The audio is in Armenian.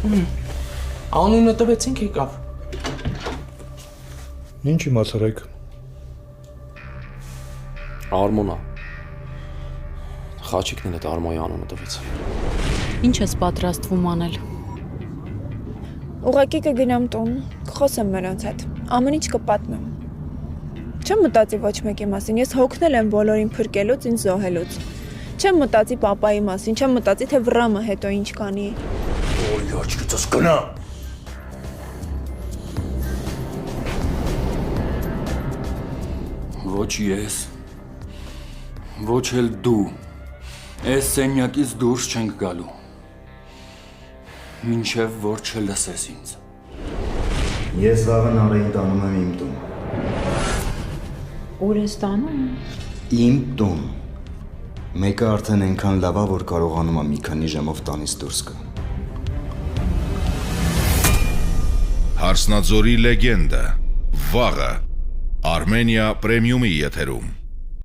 Անունը տվեցինք եկավ։ Ինչ իմացարեք։ Արմոնա։ Խաչիկն էլ Արմոյի անունը տվեց։ Ինչ ես պատրաստվում անել։ Ուղղակի կգնամ տուն, կխոսեմ նրանց հետ, ամեն ինչ կպատմեմ։ Չեմ մտածի ոչ մեկի մասին, ես հոգնել եմ բոլորին փրկելուց, ինձ զոհելուց։ Չեմ մտածի պապայի մասին, չեմ մտածի, թե վրամը հետո ինչ կանի։ Օй, աչքիցս գնա։ Ոչ ես, ոչ էլ դու, այս սենյակից դուրս չենք գալու, մինչև որ չլսես ինձ։ Ես վաղը Նարեին տանում եմ իմ տուն։ Ուր ես տանում։ Իմ տուն։ Մեկը արդեն այնքան լավ է, որ կարողանում է մի քանի ժամով տանից դուրս գա։ Հարսնաձորի լեգենդը, վաղը, Արմենիա պրեմիումի եթերում։